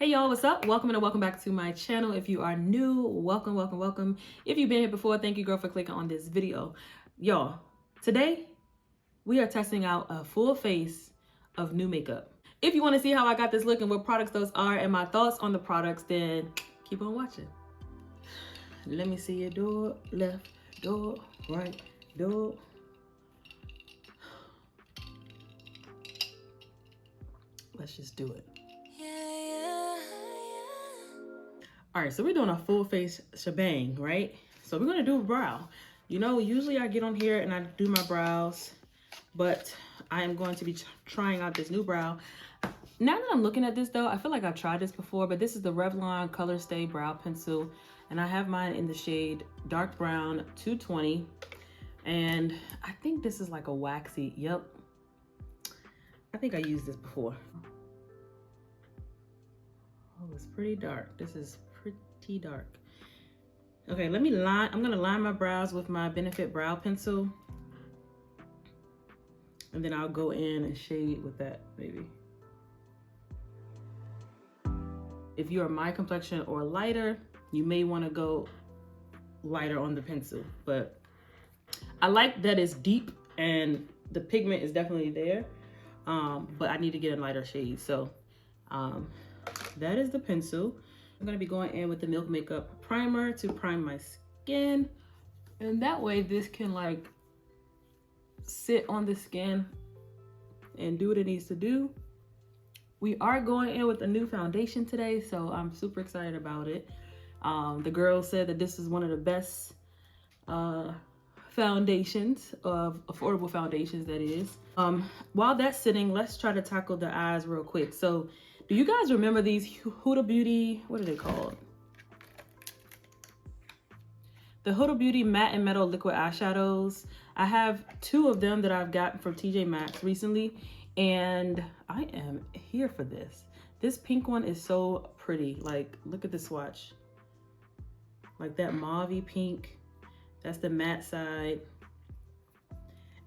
Hey y'all, what's up? Welcome and welcome back to my channel. If you are new, welcome, welcome, welcome. If you've been here before, thank you girl for clicking on this video. Y'all, today we are testing out a full face of new makeup. If you want to see how I got this look and what products those are and my thoughts on the products, then keep on watching. Let me see your door, left door, right door. Let's just do it. All right, so we're doing a full face shebang, right? So we're gonna do a brow. You know, usually I get on here and I do my brows, but I am going to be trying out this new brow. Now that I'm looking at this though, I feel like I've tried this before, but this is the Revlon Color Stay Brow Pencil, and I have mine in the shade Dark Brown 220. And I think this is like a waxy, yep. I think I used this before. Oh, it's pretty dark. This is pretty dark. Okay, let me line. I'm gonna line my brows with my Benefit brow pencil, and then I'll go in and shade with that, maybe. If you are my complexion or lighter, you may want to go lighter on the pencil, but I like that it's deep and the pigment is definitely there, but I need to get a lighter shade. So that is the pencil. I'm gonna be going in with the Milk Makeup Primer to prime my skin. And that way this can like sit on the skin and do what it needs to do. We are going in with a new foundation today, so I'm super excited about it. The girls said that this is one of the best foundations, of affordable foundations that is. While that's sitting, let's try to tackle the eyes real quick. So do you guys remember these Huda Beauty, what are they called? The Huda Beauty Matte and Metal Liquid Eyeshadows. I have two of them that I've gotten from TJ Maxx recently, and I am here for this. This pink one is so pretty. Like, look at the swatch. Like that mauve pink. That's the matte side.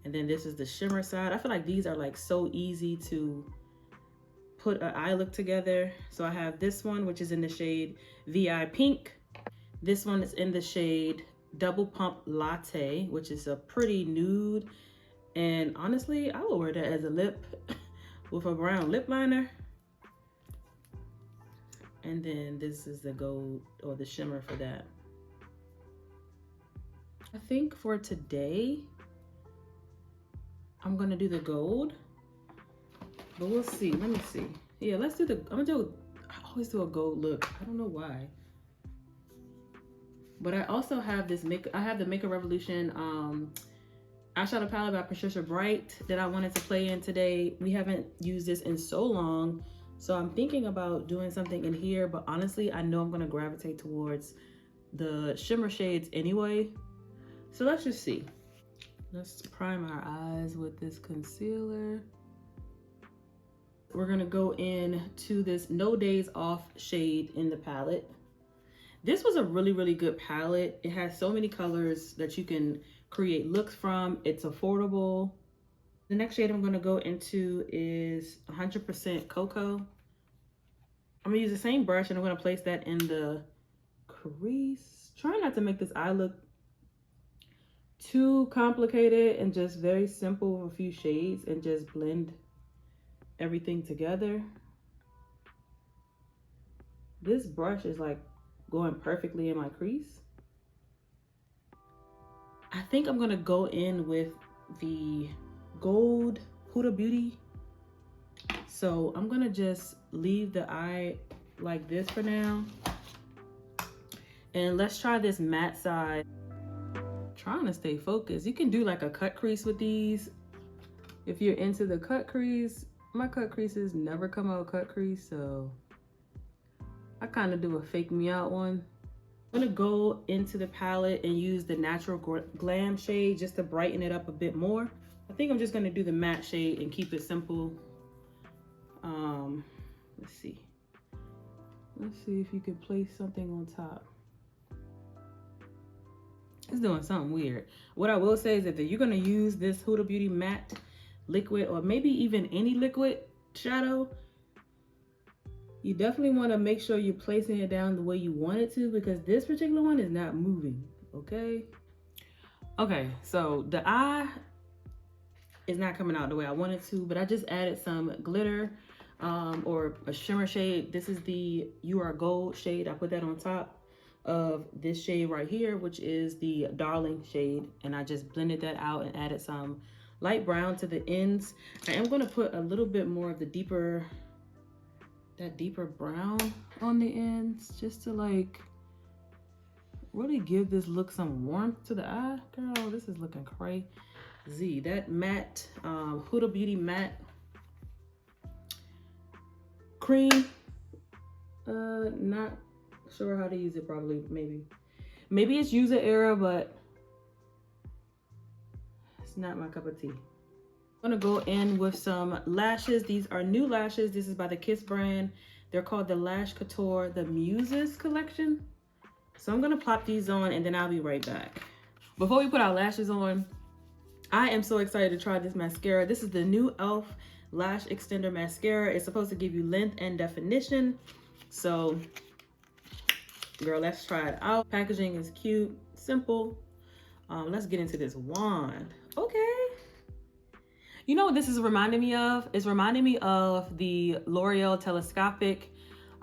And then this is the shimmer side. I feel like these are like so easy to put an eye look together. So I have this one, which is in the shade VI Pink. This one is in the shade Double Pump Latte, which is a pretty nude. And honestly, I will wear that as a lip with a brown lip liner. And then this is the gold or the shimmer for that. I think for today, I'm gonna do the gold, but we'll see. Let me see. Yeah, let's do the, I always do a gold look. I don't know why. But I also have this I have the Makeup Revolution eyeshadow palette by Patricia Bright that I wanted to play in today. We haven't used this in so long, so I'm thinking about doing something in here, but honestly, I know I'm gonna gravitate towards the shimmer shades anyway. So let's just see. Let's prime our eyes with this concealer. We're gonna go in to this No Days Off shade in the palette. This was a really, really good palette. It has so many colors that you can create looks from. It's affordable. The next shade I'm gonna go into is 100% Cocoa. I'm gonna use the same brush and I'm gonna place that in the crease. Try not to make this eye look too complicated, and just very simple with a few shades, and just blend everything together. This brush is like going perfectly in my crease. I think I'm gonna go in with the gold Huda Beauty. So I'm gonna just leave the eye like this for now. And let's try this matte side. Trying to stay focused. You can do like a cut crease with these if you're into the cut crease. My cut creases never come out cut crease, so I kind of do a fake me out one. I'm gonna go into the palette and use the Natural Glam shade just to brighten it up a bit more. I think I'm just gonna do the matte shade and keep it simple. Let's see if you can place something on top. It's doing something weird. What I will say is that if you're gonna use this Huda Beauty matte liquid, or maybe even any liquid shadow, You definitely want to make sure you're placing it down the way you want it to, because this particular one is not moving, okay? Okay, so the eye is not coming out the way I wanted to, but I just added some glitter or a shimmer shade. This is the You Are Gold shade. I put that on top of this shade right here, which is the Darling shade, and I just blended that out and added some light brown to the ends. I am going to put a little bit more of the deeper brown on the ends, just to like really give this look some warmth to the eye. Girl, this is looking crazy. That matte Huda Beauty matte cream, not sure how to use it. Probably maybe it's user error, but it's not my cup of tea. I'm gonna go in with some lashes. These are new lashes. This is by the Kiss brand. They're called the Lash Couture, the Muses collection. So I'm gonna pop these on and then I'll be right back. Before we put our lashes on, I am so excited to try this mascara. This is the new e.l.f. Lash Extender Mascara. It's supposed to give you length and definition. So, girl, let's try it out. Packaging is cute, simple. Let's get into this wand. Okay. You know what this is reminding me of? It's reminding me of the L'Oreal Telescopic,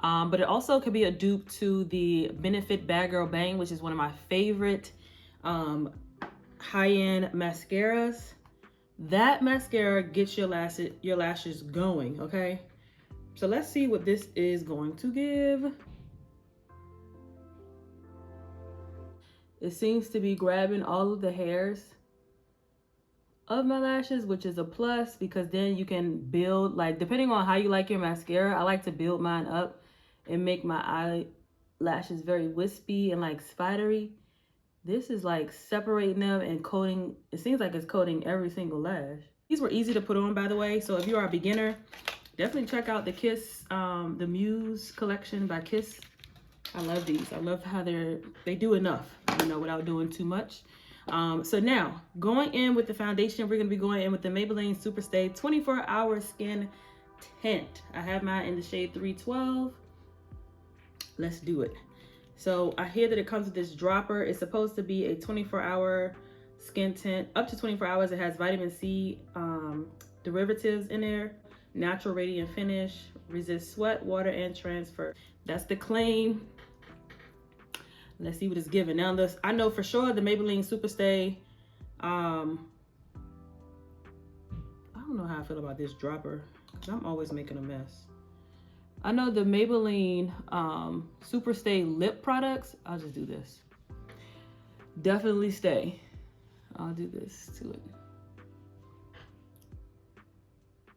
but it also could be a dupe to the Benefit Bad Girl Bang, which is one of my favorite high-end mascaras. That mascara gets your lashes going, okay? So let's see what this is going to give. It seems to be grabbing all of the hairs of my lashes, which is a plus, because then you can build, like, depending on how you like your mascara, I like to build mine up and make my eyelashes very wispy and like spidery. This is like separating them and coating. It seems like it's coating every single lash. These were easy to put on, by the way. So if you are a beginner, definitely check out the Kiss, the Muse collection by Kiss. I love these. I love how they do enough, you know, without doing too much. So now going in with the foundation, we're going to be going in with the Maybelline Superstay 24-Hour Skin Tint. I have mine in the shade 312. Let's do it. So I hear that it comes with this dropper. It's supposed to be a 24-hour skin tint, up to 24 hours. It has vitamin C derivatives in there, natural radiant finish, resist sweat, water, and transfer. That's the claim. Let's see what it's given. Now, I know for sure the Maybelline Superstay, I don't know how I feel about this dropper, because I'm always making a mess. I know the Maybelline Superstay lip products. I'll just do this. Definitely stay. I'll do this to it.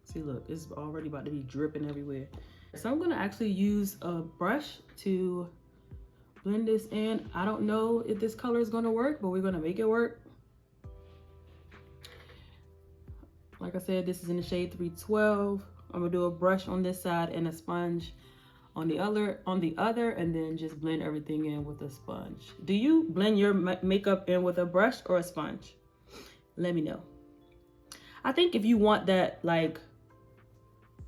See, look, it's already about to be dripping everywhere. So I'm gonna actually use a brush to blend this in. I don't know if this color is gonna work, but we're gonna make it work. Like I said, this is in the shade 312. I'm gonna do a brush on this side and a sponge on the other, and then just blend everything in with a sponge. Do you blend your makeup in with a brush or a sponge? Let me know. I think if you want that, like,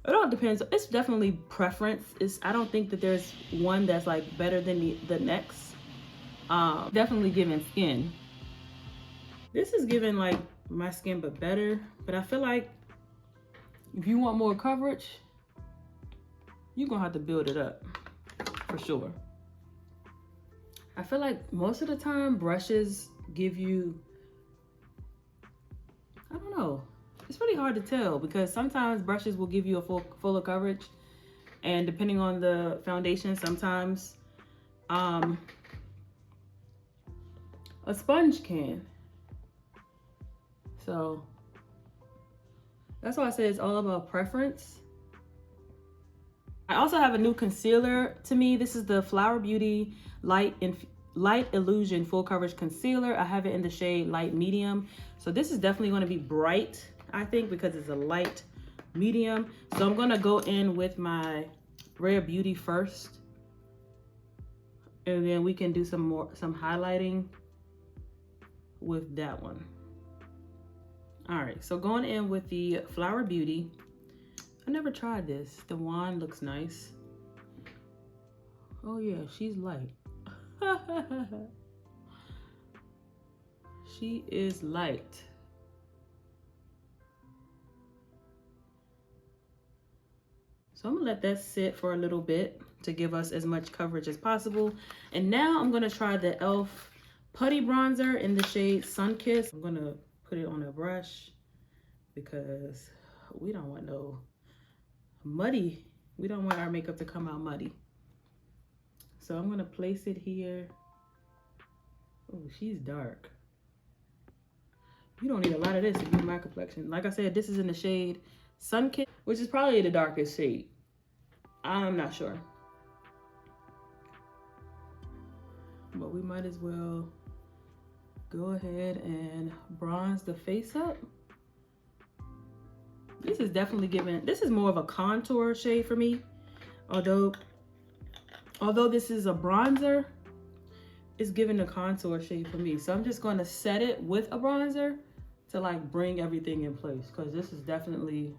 it all depends. It's definitely preference. I don't think that there's one that's like better than the next. Definitely giving skin. This is giving like my skin, but better. But I feel like if you want more coverage, you're gonna have to build it up for sure. I feel like most of the time brushes give you, I don't know. It's really hard to tell, because sometimes brushes will give you a fuller coverage, and depending on the foundation, sometimes a sponge can. So that's why I say it's all about preference. I also have a new concealer to me. This is the Flower Beauty Light Illusion Full Coverage Concealer. I have it in the shade Light Medium. So this is definitely going to be bright, I think, because it's a light medium. So I'm going to go in with my Rare Beauty first, and then we can do some highlighting with that one. All right, so going in with the Flower Beauty. I never tried this. The wand looks nice. Oh yeah, she's light. She is light. So I'm gonna let that sit for a little bit to give us as much coverage as possible. And now I'm gonna try the e.l.f. Putty Bronzer in the shade Sunkissed. I'm gonna put it on a brush because we don't want no muddy. We don't want our makeup to come out muddy. So I'm gonna place it here. Oh, she's dark. You don't need a lot of this to do my complexion. Like I said, this is in the shade Sunkissed, which is probably the darkest shade. I'm not sure. But we might as well go ahead and bronze the face up. This is definitely giving, this is more of a contour shade for me. Although this is a bronzer, it's giving a contour shade for me. So I'm just going to set it with a bronzer to like bring everything in place, because this is definitely,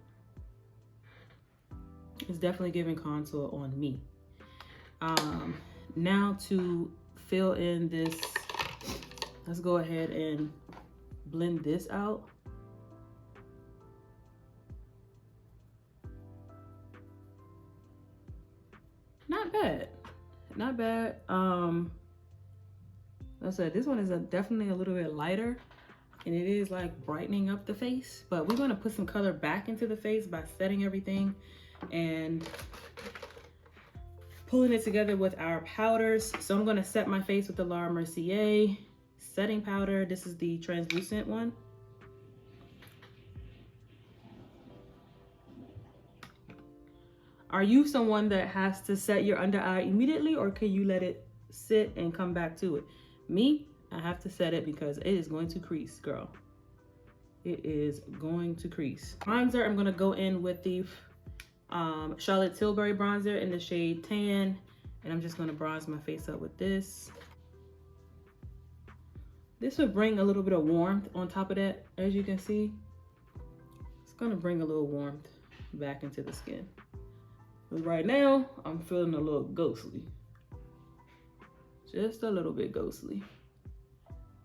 it's definitely giving contour on me. Now to fill in this, let's go ahead and blend this out. Not bad, not bad. Like I said, this one is definitely a little bit lighter, and it is like brightening up the face, but we're going to put some color back into the face by setting everything and pulling it together with our powders. So I'm going to set my face with the Laura Mercier setting powder. This is the translucent one. Are you someone that has to set your under eye immediately, or can you let it sit and come back to it? Me, I have to set it because it is going to crease, girl. It is going to crease. Bronzer, I'm gonna go in with the Charlotte Tilbury bronzer in the shade Tan, and I'm just gonna bronze my face up with this. This would bring a little bit of warmth on top of that, as you can see. It's gonna bring a little warmth back into the skin. But right now, I'm feeling a little ghostly. Just a little bit ghostly.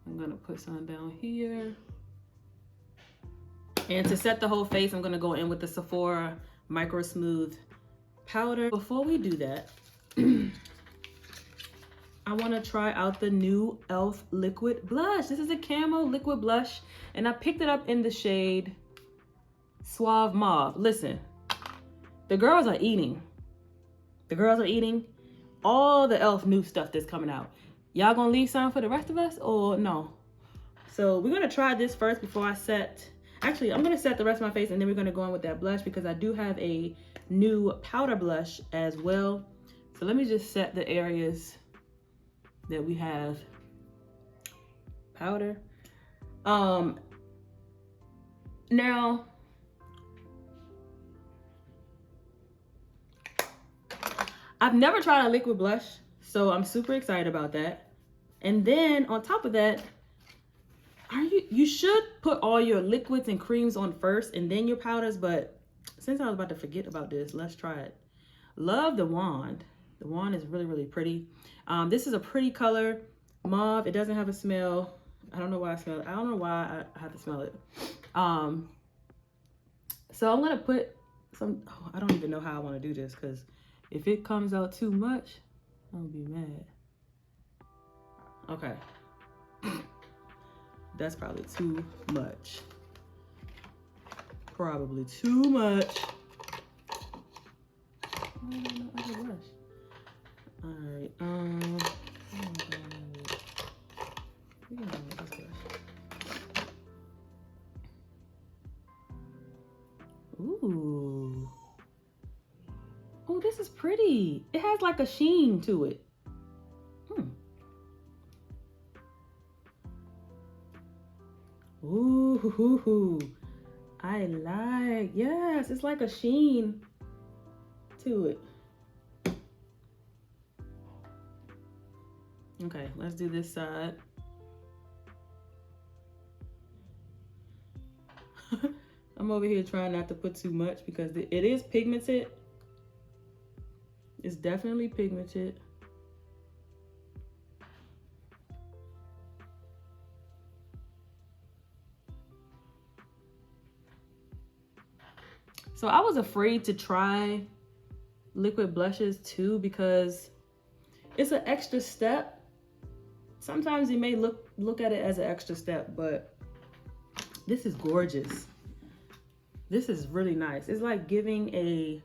I'm gonna put some down here. And to set the whole face, I'm gonna go in with the Sephora Micro Smooth powder. Before we do that, I wanna try out the new e.l.f. liquid blush. This is a camo liquid blush, and I picked it up in the shade Suave Mauve. Listen, the girls are eating. The girls are eating all the e.l.f. new stuff that's coming out. Y'all gonna leave some for the rest of us or no? So we're gonna try this first before I set. Actually, I'm gonna set the rest of my face and then we're gonna go in with that blush because I do have a new powder blush as well. So let me just set the areas that we have powder. Now, I've never tried a liquid blush, so I'm super excited about that. And then on top of that, you should put all your liquids and creams on first and then your powders, but since I was about to forget about this, let's try it. Love the wand. The wand is really, really pretty. This is a pretty color, mauve. It doesn't have a smell. I don't know why I smell it. I don't know why I have to smell it. So I'm gonna put some, oh, I don't even know how I wanna do this because if it comes out too much, I'll be mad. Okay. That's probably too much. Probably too much. All right. Ooh. Oh, this is pretty. It has like a sheen to it. Ooh, I like, yes, it's like a sheen to it. Okay, let's do this side. I'm over here trying not to put too much because it is pigmented. It's definitely pigmented. So I was afraid to try liquid blushes too because it's an extra step. Sometimes you may look at it as an extra step, but this is gorgeous. This is really nice. It's like giving a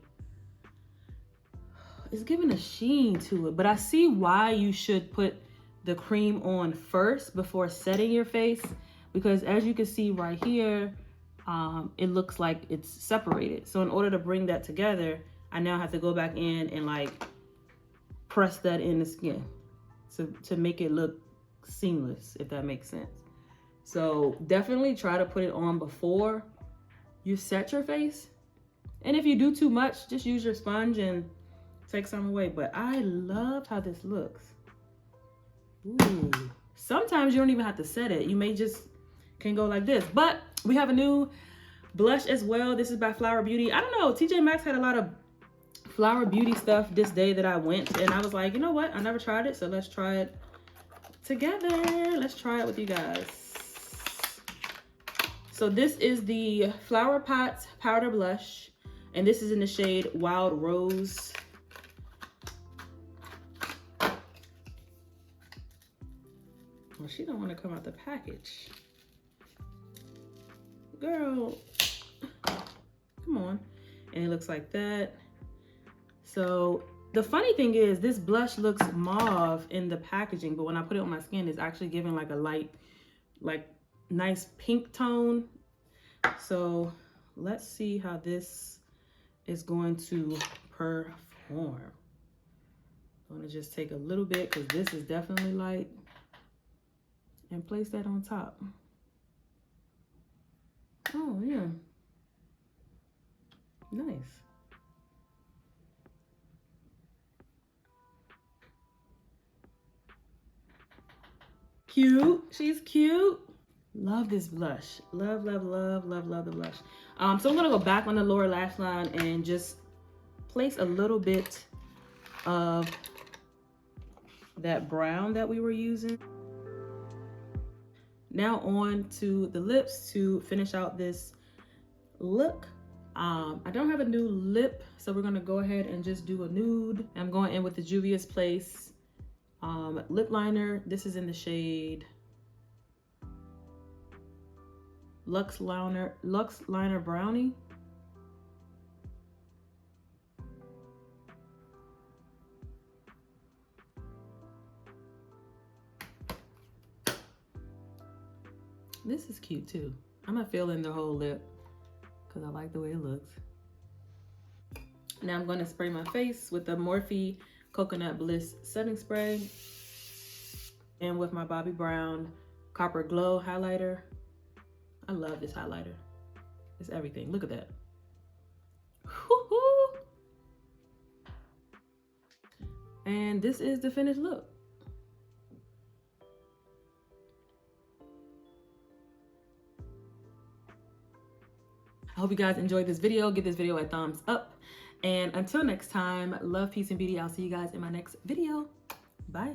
sheen to it, but I see why you should put the cream on first before setting your face, because as you can see right here, it looks like it's separated. So in order to bring that together, I now have to go back in and like press that in the skin to make it look seamless, if that makes sense. So definitely try to put it on before you set your face. And if you do too much, just use your sponge and take some away. But I love how this looks. Ooh. Sometimes you don't even have to set it. You may just can go like this. But we have a new blush as well. This is by Flower Beauty. I don't know, TJ Maxx had a lot of Flower Beauty stuff this day that I went, and I was like, you know what? I never tried it, so let's try it together. Let's try it with you guys. So this is the Flower Pots Powder Blush, and this is in the shade Wild Rose. Well, she don't want to come out the package. Girl, come on. And it looks like that. So the funny thing is this blush looks mauve in the packaging, but when I put it on my skin, it's actually giving like a light, like nice pink tone. So let's see how this is going to perform. I'm gonna just take a little bit because this is definitely light and place that on top. Oh yeah, nice. Cute, she's cute. Love this blush. Love, love, love, love, love the blush. So I'm gonna go back on the lower lash line and just place a little bit of that brown that we were using. Now on to the lips to finish out this look. I don't have a new lip, so we're gonna go ahead and just do a nude. I'm going in with the Juvia's Place lip liner. This is in the shade Luxe Liner Brownie. This is cute too. I'm gonna fill in the whole lip because I like the way it looks. Now I'm gonna spray my face with the Morphe Coconut Bliss setting spray and with my Bobbi Brown Copper Glow highlighter. I love this highlighter. It's everything. Look at that. Woo-hoo. And this is the finished look. I hope you guys enjoyed this video. Give this video a thumbs up. And until next time, love, peace, and beauty. I'll see you guys in my next video. Bye.